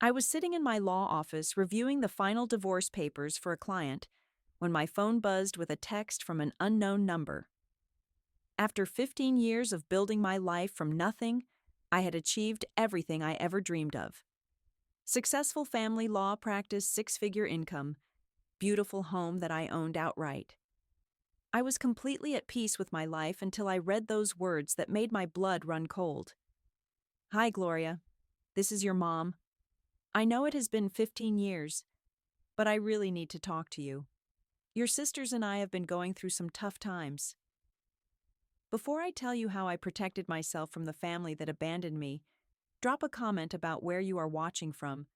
I was sitting in my law office reviewing the final divorce papers for a client when my phone buzzed with a text from an unknown number. After 15 years of building my life from nothing, I had achieved everything I ever dreamed of. Successful family law practice, six-figure income, beautiful home that I owned outright. I was completely at peace with my life until I read those words that made my blood run cold. Hi, Gloria. This is your mom. I know it has been 15 years, but I really need to talk to you. Your sisters and I have been going through some tough times. Before I tell you how I protected myself from the family that abandoned me, drop a comment about where you are watching from,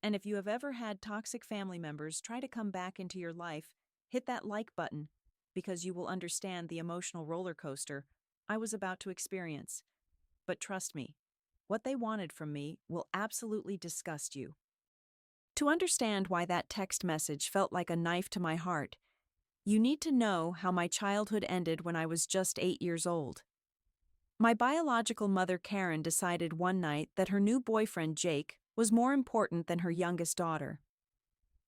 and if you have ever had toxic family members try to come back into your life, hit that like button, because you will understand the emotional roller coaster I was about to experience. But trust me, what they wanted from me will absolutely disgust you. To understand why that text message felt like a knife to my heart, you need to know how my childhood ended when I was just 8 years old. My biological mother Karen decided one night that her new boyfriend Jake was more important than her youngest daughter.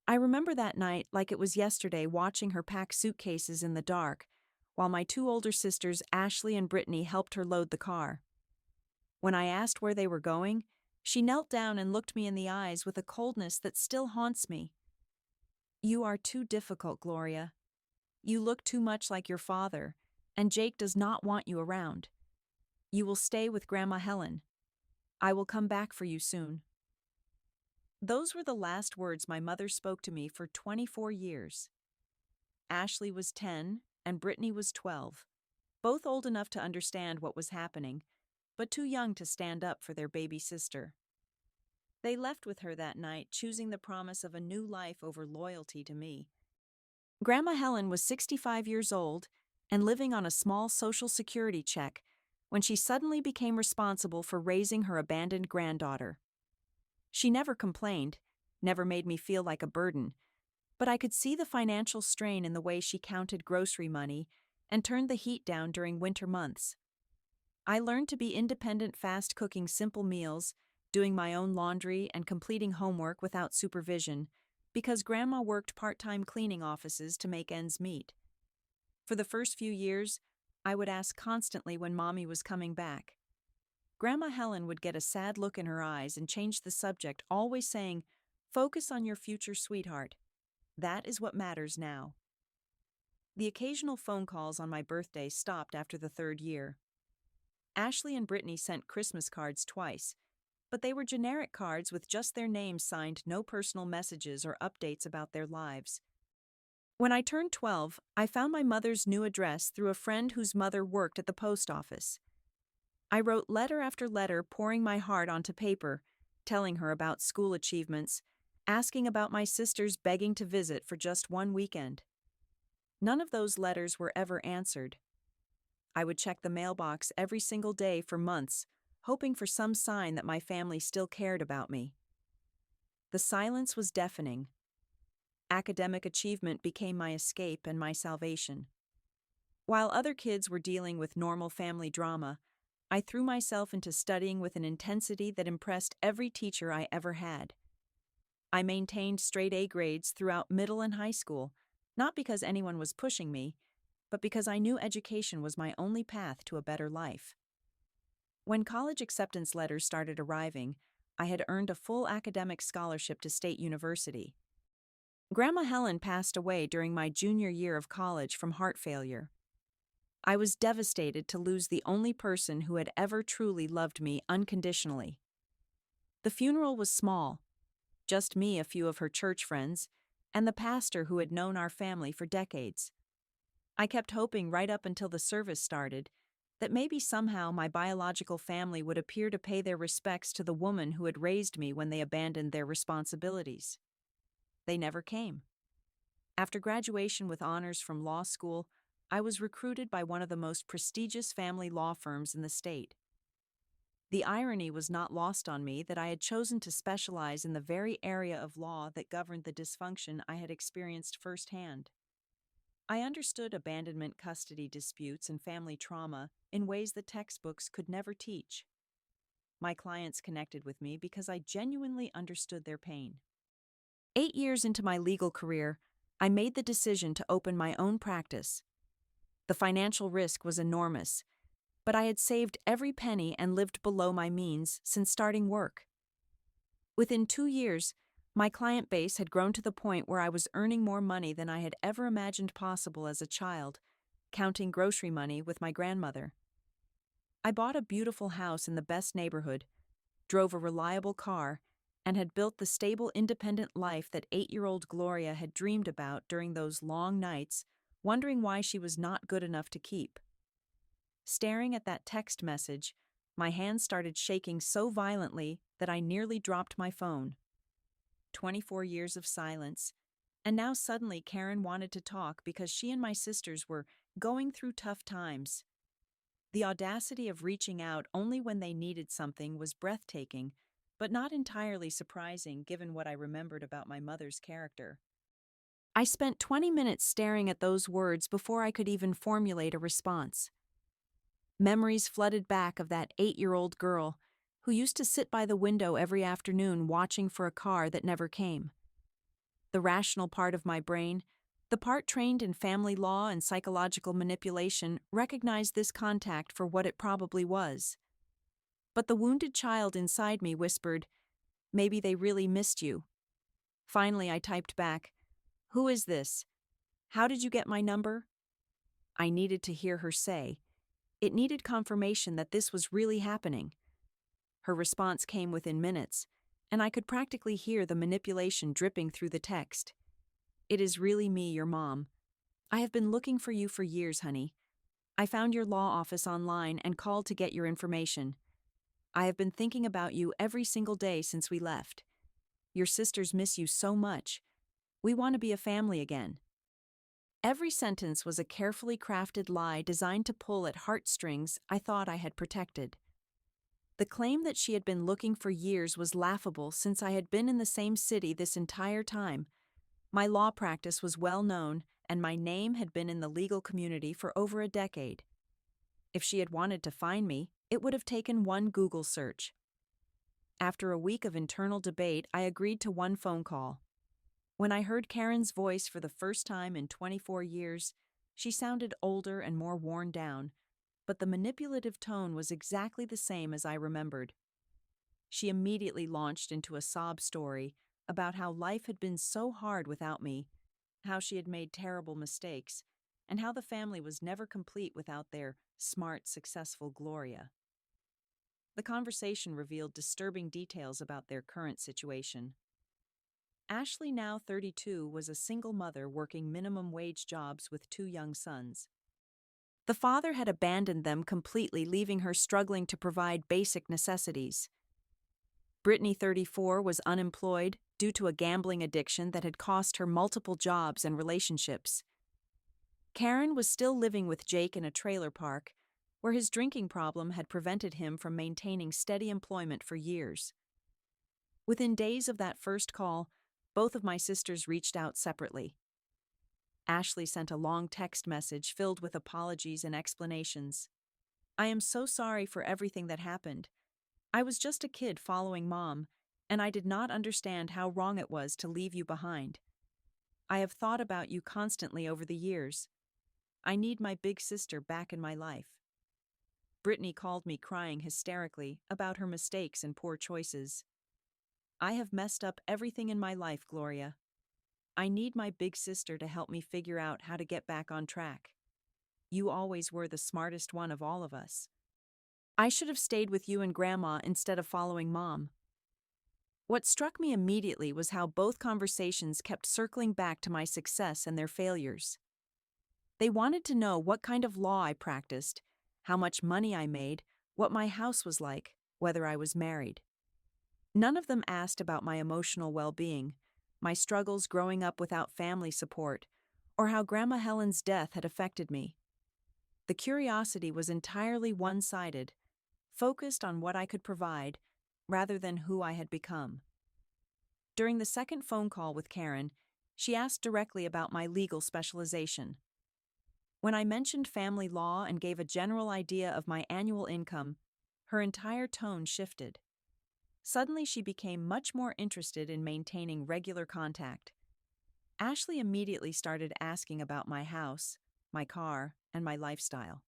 I remember that night like it was yesterday, watching her pack suitcases in the dark, while my two older sisters Ashley and Brittany helped her load the car. When I asked where they were going, she knelt down and looked me in the eyes with a coldness that still haunts me. "You are too difficult, Gloria. You look too much like your father, and Jake does not want you around. You will stay with Grandma Helen. I will come back for you soon." Those were the last words my mother spoke to me for 24 years. Ashley was 10 and Brittany was 12, both old enough to understand what was happening, but too young to stand up for their baby sister. They left with her that night, choosing the promise of a new life over loyalty to me. Grandma Helen was 65 years old and living on a small Social Security check when she suddenly became responsible for raising her abandoned granddaughter. She never complained, never made me feel like a burden, but I could see the financial strain in the way she counted grocery money and turned the heat down during winter months. I learned to be independent, fast cooking simple meals, doing my own laundry, and completing homework without supervision, because Grandma worked part-time cleaning offices to make ends meet. For the first few years, I would ask constantly when Mommy was coming back. Grandma Helen would get a sad look in her eyes and change the subject, always saying, "Focus on your future, sweetheart. That is what matters now." The occasional phone calls on my birthday stopped after the third year. Ashley and Brittany sent Christmas cards twice, but they were generic cards with just their names signed, no personal messages or updates about their lives. When I turned 12, I found my mother's new address through a friend whose mother worked at the post office. I wrote letter after letter, pouring my heart onto paper, telling her about school achievements, asking about my sisters, begging to visit for just one weekend. None of those letters were ever answered. I would check the mailbox every single day for months, hoping for some sign that my family still cared about me. The silence was deafening. Academic achievement became my escape and my salvation. While other kids were dealing with normal family drama, I threw myself into studying with an intensity that impressed every teacher I ever had. I maintained straight A grades throughout middle and high school, not because anyone was pushing me, but because I knew education was my only path to a better life. When college acceptance letters started arriving, I had earned a full academic scholarship to State University. Grandma Helen passed away during my junior year of college from heart failure. I was devastated to lose the only person who had ever truly loved me unconditionally. The funeral was small, just me, a few of her church friends, and the pastor who had known our family for decades. I kept hoping right up until the service started that maybe somehow my biological family would appear to pay their respects to the woman who had raised me when they abandoned their responsibilities. They never came. After graduation with honors from law school, I was recruited by one of the most prestigious family law firms in the state. The irony was not lost on me that I had chosen to specialize in the very area of law that governed the dysfunction I had experienced firsthand. I understood abandonment, custody disputes, and family trauma in ways that textbooks could never teach. My clients connected with me because I genuinely understood their pain. 8 years into my legal career, I made the decision to open my own practice. The financial risk was enormous, but I had saved every penny and lived below my means since starting work. Within 2 years, my client base had grown to the point where I was earning more money than I had ever imagined possible as a child, counting grocery money with my grandmother. I bought a beautiful house in the best neighborhood, drove a reliable car, and had built the stable, independent life that 8-year-old Gloria had dreamed about during those long nights, wondering why she was not good enough to keep. Staring at that text message, my hands started shaking so violently that I nearly dropped my phone. 24 years of silence, and now suddenly Karen wanted to talk because she and my sisters were going through tough times. The audacity of reaching out only when they needed something was breathtaking, but not entirely surprising given what I remembered about my mother's character. I spent 20 minutes staring at those words before I could even formulate a response. Memories flooded back of that 8-year-old girl who used to sit by the window every afternoon watching for a car that never came. The rational part of my brain, the part trained in family law and psychological manipulation, recognized this contact for what it probably was. But the wounded child inside me whispered, "Maybe they really missed you." Finally, I typed back, "Who is this? How did you get my number?" I needed to hear her say. It needed confirmation that this was really happening. Her response came within minutes, and I could practically hear the manipulation dripping through the text. "It is really me, your mom. I have been looking for you for years, honey. I found your law office online and called to get your information. I have been thinking about you every single day since we left. Your sisters miss you so much. We want to be a family again." Every sentence was a carefully crafted lie designed to pull at heartstrings I thought I had protected. The claim that she had been looking for years was laughable since I had been in the same city this entire time. My law practice was well known, and my name had been in the legal community for over a decade. If she had wanted to find me, it would have taken one Google search. After a week of internal debate, I agreed to one phone call. When I heard Karen's voice for the first time in 24 years, she sounded older and more worn down, but the manipulative tone was exactly the same as I remembered. She immediately launched into a sob story about how life had been so hard without me, how she had made terrible mistakes, and how the family was never complete without their smart, successful Gloria. The conversation revealed disturbing details about their current situation. Ashley, now 32, was a single mother working minimum wage jobs with 2 young sons. The father had abandoned them completely, leaving her struggling to provide basic necessities. Brittany, 34, was unemployed due to a gambling addiction that had cost her multiple jobs and relationships. Karen was still living with Jake in a trailer park, where his drinking problem had prevented him from maintaining steady employment for years. Within days of that first call, both of my sisters reached out separately. Ashley sent a long text message filled with apologies and explanations. "I am so sorry for everything that happened. I was just a kid following Mom, and I did not understand how wrong it was to leave you behind. I have thought about you constantly over the years. I need my big sister back in my life." Brittany called me crying hysterically about her mistakes and poor choices. "I have messed up everything in my life, Gloria. I need my big sister to help me figure out how to get back on track. You always were the smartest one of all of us. I should have stayed with you and Grandma instead of following Mom." What struck me immediately was how both conversations kept circling back to my success and their failures. They wanted to know what kind of law I practiced, how much money I made, what my house was like, whether I was married. None of them asked about my emotional well-being, my struggles growing up without family support, or how Grandma Helen's death had affected me. The curiosity was entirely one-sided, focused on what I could provide, rather than who I had become. During the second phone call with Karen, she asked directly about my legal specialization. When I mentioned family law and gave a general idea of my annual income, Her entire tone shifted. Suddenly, she became much more interested in maintaining regular contact. Ashley immediately started asking about my house, my car, and my lifestyle.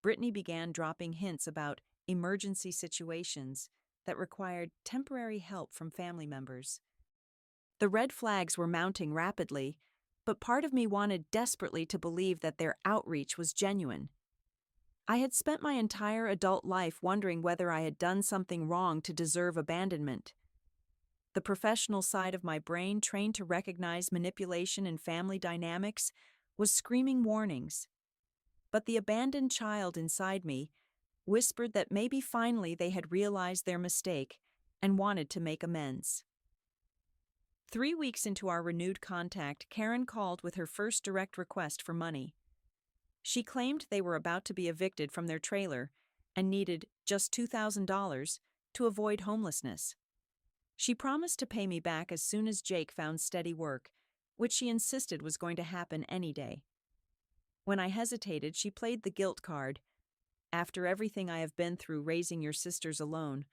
Brittany began dropping hints about emergency situations that required temporary help from family members. The red flags were mounting rapidly, but part of me wanted desperately to believe that their outreach was genuine. I had spent my entire adult life wondering whether I had done something wrong to deserve abandonment. The professional side of my brain, trained to recognize manipulation in family dynamics, was screaming warnings. But the abandoned child inside me whispered that maybe finally they had realized their mistake and wanted to make amends. 3 weeks into our renewed contact, Karen called with her first direct request for money. She claimed they were about to be evicted from their trailer and needed just $2,000 to avoid homelessness. She promised to pay me back as soon as Jake found steady work, which she insisted was going to happen any day. When I hesitated, she played the guilt card. After everything I have been through raising your sisters alone,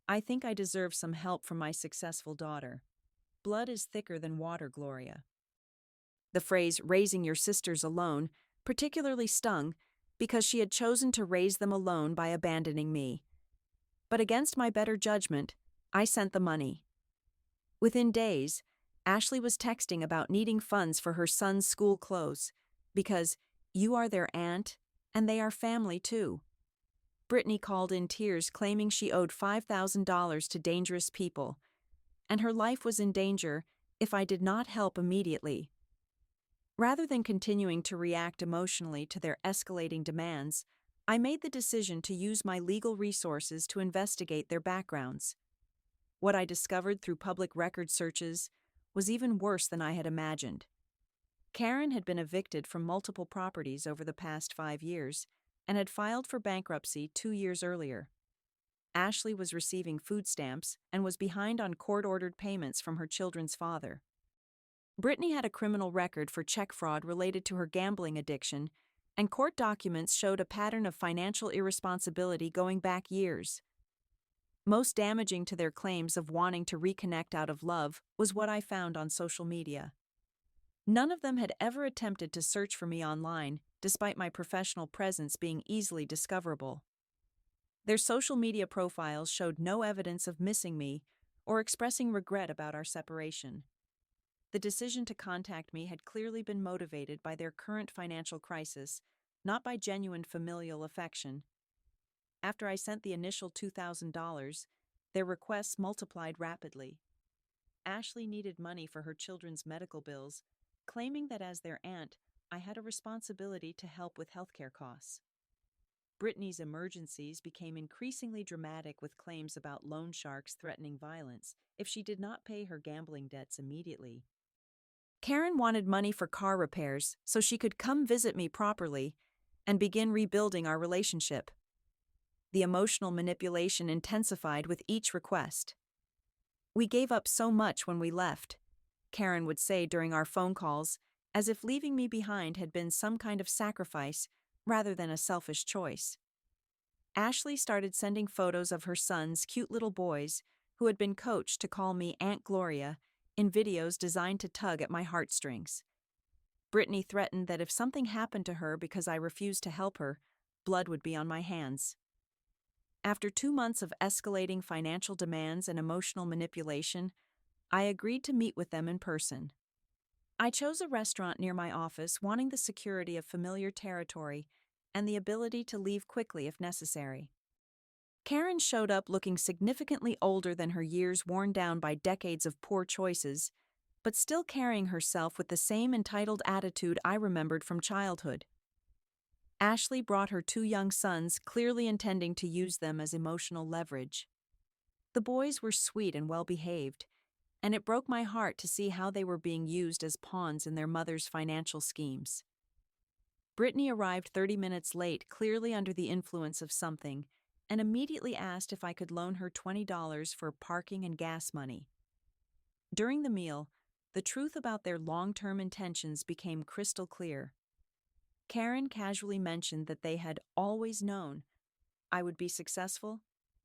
I think I deserve some help from my successful daughter. Blood is thicker than water, Gloria. The phrase raising your sisters alone particularly stung because she had chosen to raise them alone by abandoning me. But against my better judgment, I sent the money. Within days, Ashley was texting about needing funds for her son's school clothes because you are their aunt and they are family too. Brittany called in tears claiming she owed $5,000 to dangerous people, and her life was in danger if I did not help immediately. Rather than continuing to react emotionally to their escalating demands, I made the decision to use my legal resources to investigate their backgrounds. What I discovered through public record searches was even worse than I had imagined. Karen had been evicted from multiple properties over the past 5 years and had filed for bankruptcy 2 years earlier. Ashley was receiving food stamps and was behind on court-ordered payments from her children's father. Brittany had a criminal record for check fraud related to her gambling addiction, and court documents showed a pattern of financial irresponsibility going back years. Most damaging to their claims of wanting to reconnect out of love was what I found on social media. None of them had ever attempted to search for me online, despite my professional presence being easily discoverable. Their social media profiles showed no evidence of missing me or expressing regret about our separation. The decision to contact me had clearly been motivated by their current financial crisis, not by genuine familial affection. After I sent the initial $2,000, their requests multiplied rapidly. Ashley needed money for her children's medical bills, claiming that as their aunt, I had a responsibility to help with healthcare costs. Brittany's emergencies became increasingly dramatic, with claims about loan sharks threatening violence if she did not pay her gambling debts immediately. Karen wanted money for car repairs so she could come visit me properly and begin rebuilding our relationship. The emotional manipulation intensified with each request. "We gave up so much when we left," Karen would say during our phone calls, as if leaving me behind had been some kind of sacrifice rather than a selfish choice. Ashley started sending photos of her son's cute little boys, who had been coached to call me Aunt Gloria, in videos designed to tug at my heartstrings. Brittany threatened that if something happened to her because I refused to help her, blood would be on my hands. After 2 months of escalating financial demands and emotional manipulation, I agreed to meet with them in person. I chose a restaurant near my office, wanting the security of familiar territory and the ability to leave quickly if necessary. Karen showed up looking significantly older than her years, worn down by decades of poor choices, but still carrying herself with the same entitled attitude I remembered from childhood. Ashley brought her 2 young sons, clearly intending to use them as emotional leverage. The boys were sweet and well-behaved, and it broke my heart to see how they were being used as pawns in their mother's financial schemes. Brittany arrived 30 minutes late, clearly under the influence of something, and immediately asked if I could loan her $20 for parking and gas money. During the meal, the truth about their long-term intentions became crystal clear. Karen casually mentioned that they had always known I would be successful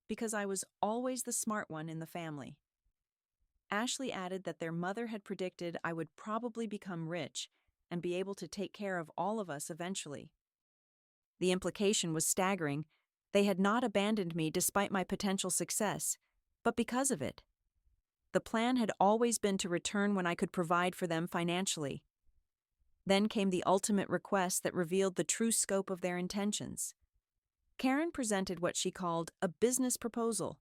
because I was always the smart one in the family. Ashley added that their mother had predicted I would probably become rich and be able to take care of all of us eventually. The implication was staggering. They had not abandoned me despite my potential success, but because of it. The plan had always been to return when I could provide for them financially. Then came the ultimate request that revealed the true scope of their intentions. Karen presented what she called a business proposal,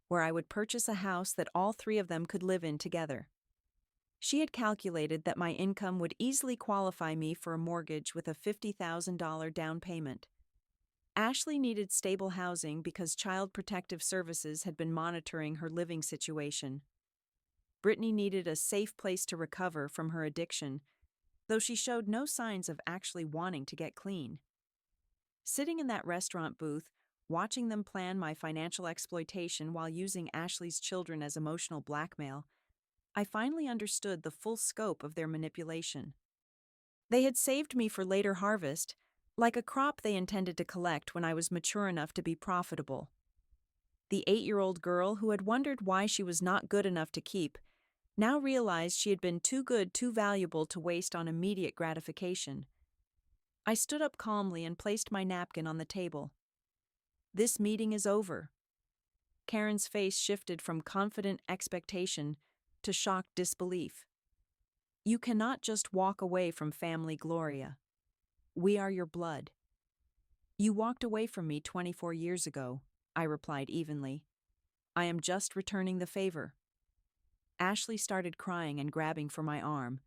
where I would purchase a house that all three of them could live in together. She had calculated that my income would easily qualify me for a mortgage with a $50,000 down payment. Ashley needed stable housing because Child Protective Services had been monitoring her living situation. Brittany needed a safe place to recover from her addiction, though she showed no signs of actually wanting to get clean. Sitting in that restaurant booth, watching them plan my financial exploitation while using Ashley's children as emotional blackmail, I finally understood the full scope of their manipulation. They had saved me for later harvest, like a crop they intended to collect when I was mature enough to be profitable. The 8-year-old girl who had wondered why she was not good enough to keep now realized she had been too good, too valuable to waste on immediate gratification. I stood up calmly and placed my napkin on the table. This meeting is over. Karen's face shifted from confident expectation to shocked disbelief. You cannot just walk away from family Gloria. We are your blood. You walked away from me 24 years ago, I replied evenly. I am just returning the favor. Ashley started crying and grabbing for my arm.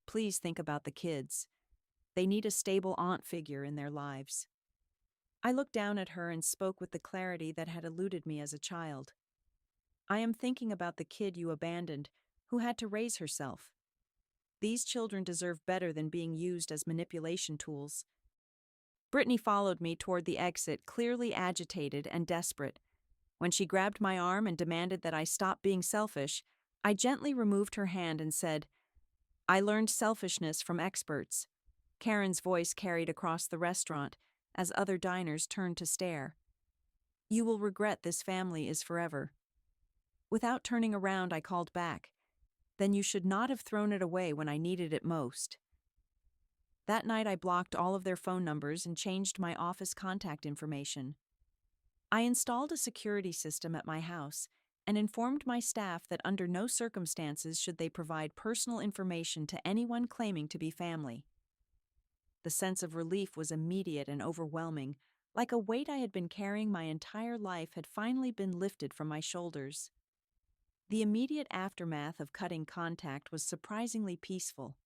Please think about the kids. They need a stable aunt figure in their lives. I looked down at her and spoke with the clarity that had eluded me as a child. I am thinking about the kid you abandoned, who had to raise herself. These children deserve better than being used as manipulation tools. Brittany followed me toward the exit, clearly agitated and desperate. When she grabbed my arm and demanded that I stop being selfish, I gently removed her hand and said, I learned selfishness from experts. Karen's voice carried across the restaurant as other diners turned to stare. You will regret this family is forever. Without turning around, I called back. Then you should not have thrown it away when I needed it most. That night I blocked all of their phone numbers and changed my office contact information. I installed a security system at my house and informed my staff that under no circumstances should they provide personal information to anyone claiming to be family. The sense of relief was immediate and overwhelming, like a weight I had been carrying my entire life had finally been lifted from my shoulders. The immediate aftermath of cutting contact was surprisingly peaceful.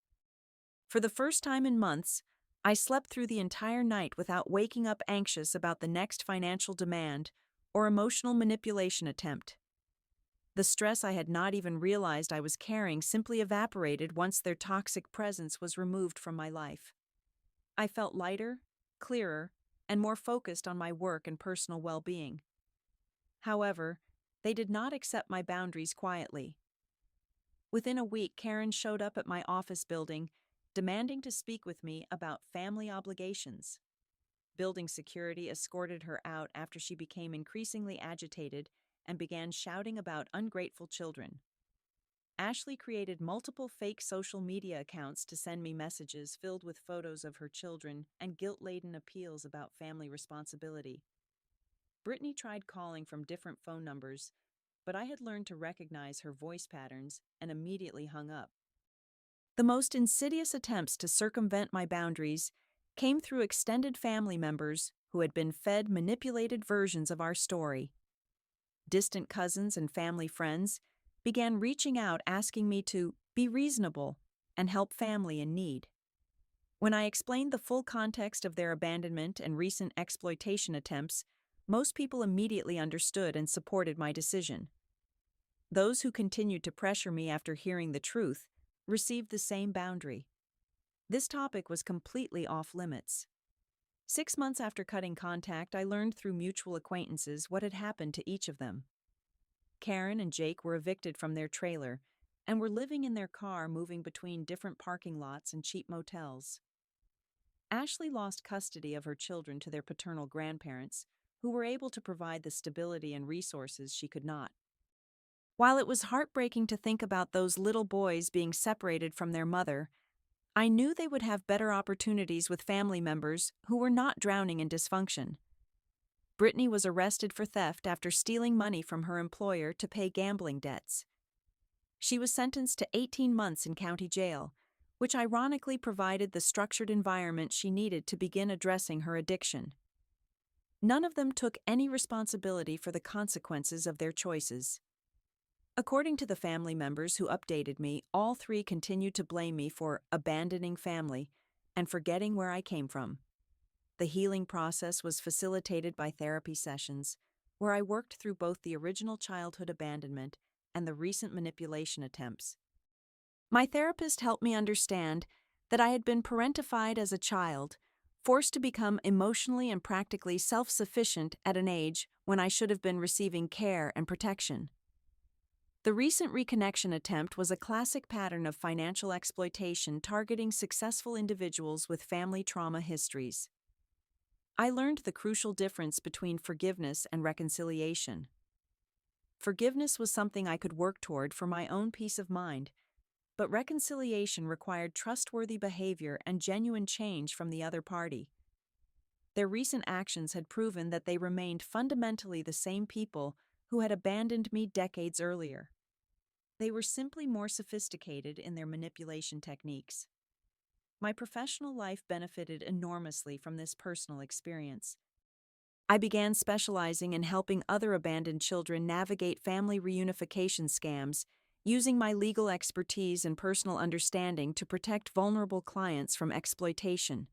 For the first time in months, I slept through the entire night without waking up anxious about the next financial demand or emotional manipulation attempt. The stress I had not even realized I was carrying simply evaporated once their toxic presence was removed from my life. I felt lighter, clearer, and more focused on my work and personal well-being. However, they did not accept my boundaries quietly. Within a week, Karen showed up at my office building, demanding to speak with me about family obligations. Building security escorted her out after she became increasingly agitated and began shouting about ungrateful children. Ashley created multiple fake social media accounts to send me messages filled with photos of her children and guilt-laden appeals about family responsibility. Brittany tried calling from different phone numbers, but I had learned to recognize her voice patterns and immediately hung up. The most insidious attempts to circumvent my boundaries came through extended family members who had been fed manipulated versions of our story. Distant cousins and family friends began reaching out asking me to be reasonable and help family in need. When I explained the full context of their abandonment and recent exploitation attempts, most people immediately understood and supported my decision. Those who continued to pressure me after hearing the truth received the same boundary. This topic was completely off limits. 6 months after cutting contact, I learned through mutual acquaintances what had happened to each of them. Karen and Jake were evicted from their trailer and were living in their car, moving between different parking lots and cheap motels. Ashley lost custody of her children to their paternal grandparents, who were able to provide the stability and resources she could not. While it was heartbreaking to think about those little boys being separated from their mother, I knew they would have better opportunities with family members who were not drowning in dysfunction. Brittany was arrested for theft after stealing money from her employer to pay gambling debts. She was sentenced to 18 months in county jail, which ironically provided the structured environment she needed to begin addressing her addiction. None of them took any responsibility for the consequences of their choices. According to the family members who updated me, all three continued to blame me for abandoning family and forgetting where I came from. The healing process was facilitated by therapy sessions, where I worked through both the original childhood abandonment and the recent manipulation attempts. My therapist helped me understand that I had been parentified as a child, forced to become emotionally and practically self-sufficient at an age when I should have been receiving care and protection. The recent reconnection attempt was a classic pattern of financial exploitation targeting successful individuals with family trauma histories. I learned the crucial difference between forgiveness and reconciliation. Forgiveness was something I could work toward for my own peace of mind, but reconciliation required trustworthy behavior and genuine change from the other party. Their recent actions had proven that they remained fundamentally the same people who had abandoned me decades earlier. They were simply more sophisticated in their manipulation techniques. My professional life benefited enormously from this personal experience. I began specializing in helping other abandoned children navigate family reunification scams, using my legal expertise and personal understanding to protect vulnerable clients from exploitation.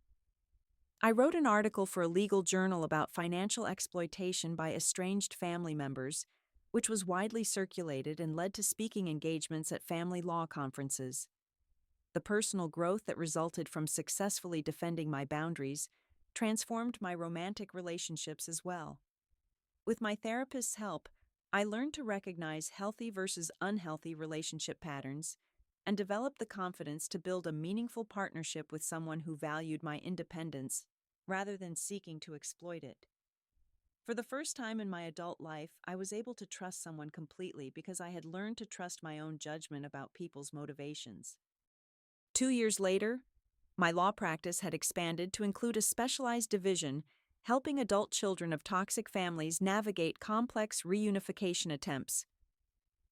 I wrote an article for a legal journal about financial exploitation by estranged family members, which was widely circulated and led to speaking engagements at family law conferences. The personal growth that resulted from successfully defending my boundaries transformed my romantic relationships as well. With my therapist's help, I learned to recognize healthy versus unhealthy relationship patterns and developed the confidence to build a meaningful partnership with someone who valued my independence rather than seeking to exploit it. For the first time in my adult life, I was able to trust someone completely because I had learned to trust my own judgment about people's motivations. 2 years later, my law practice had expanded to include a specialized division helping adult children of toxic families navigate complex reunification attempts.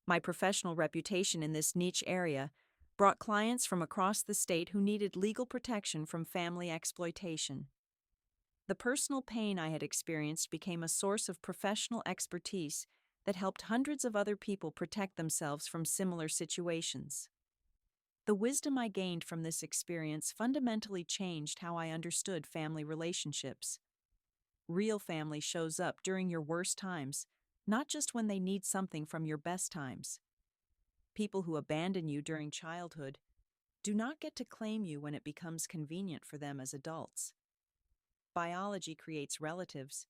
My professional reputation in this niche area brought clients from across the state who needed legal protection from family exploitation. The personal pain I had experienced became a source of professional expertise that helped hundreds of other people protect themselves from similar situations. The wisdom I gained from this experience fundamentally changed how I understood family relationships. Real family shows up during your worst times, not just when they need something from your best times. People who abandon you during childhood do not get to claim you when it becomes convenient for them as adults. Biology creates relatives,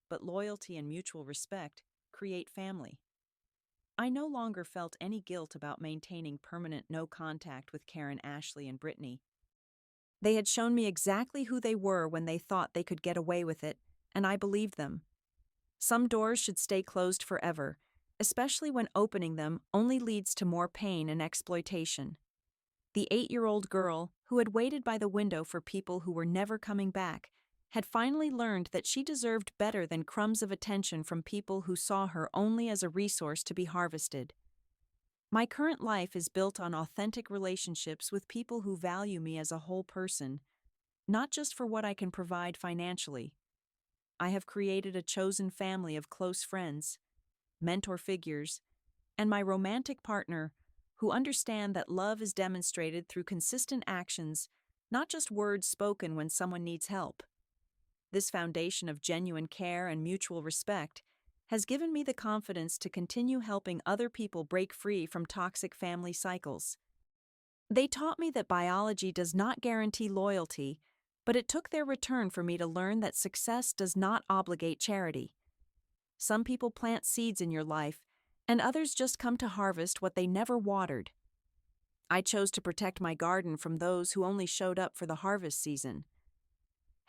but loyalty and mutual respect create family. I no longer felt any guilt about maintaining permanent no contact with Karen, Ashley, and Brittany. They had shown me exactly who they were when they thought they could get away with it, and I believed them. Some doors should stay closed forever, especially when opening them only leads to more pain and exploitation. The 8-year-old girl, who had waited by the window for people who were never coming back, had finally learned that she deserved better than crumbs of attention from people who saw her only as a resource to be harvested. My current life is built on authentic relationships with people who value me as a whole person, not just for what I can provide financially. I have created a chosen family of close friends, mentor figures, and my romantic partner who understand that love is demonstrated through consistent actions, not just words spoken when someone needs help. This foundation of genuine care and mutual respect has given me the confidence to continue helping other people break free from toxic family cycles. They taught me that biology does not guarantee loyalty, but it took their return for me to learn that success does not obligate charity. Some people plant seeds in your life, and others just come to harvest what they never watered. I chose to protect my garden from those who only showed up for the harvest season.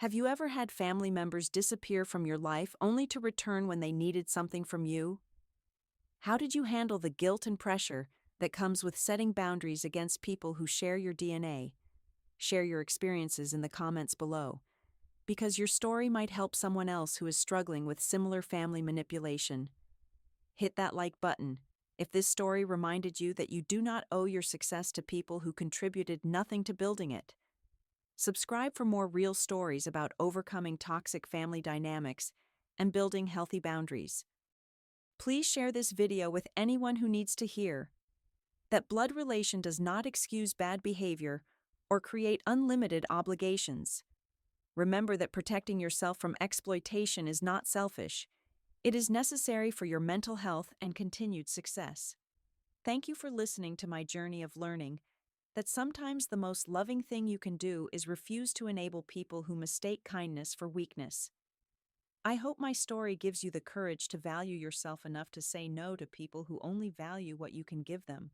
Have you ever had family members disappear from your life only to return when they needed something from you? How did you handle the guilt and pressure that comes with setting boundaries against people who share your DNA? Share your experiences in the comments below, because your story might help someone else who is struggling with similar family manipulation. Hit that like button if this story reminded you that you do not owe your success to people who contributed nothing to building it. Subscribe for more real stories about overcoming toxic family dynamics and building healthy boundaries. Please share this video with anyone who needs to hear that blood relation does not excuse bad behavior or create unlimited obligations. Remember that protecting yourself from exploitation is not selfish. It is necessary for your mental health and continued success. Thank you for listening to my journey of learning that sometimes the most loving thing you can do is refuse to enable people who mistake kindness for weakness. I hope my story gives you the courage to value yourself enough to say no to people who only value what you can give them.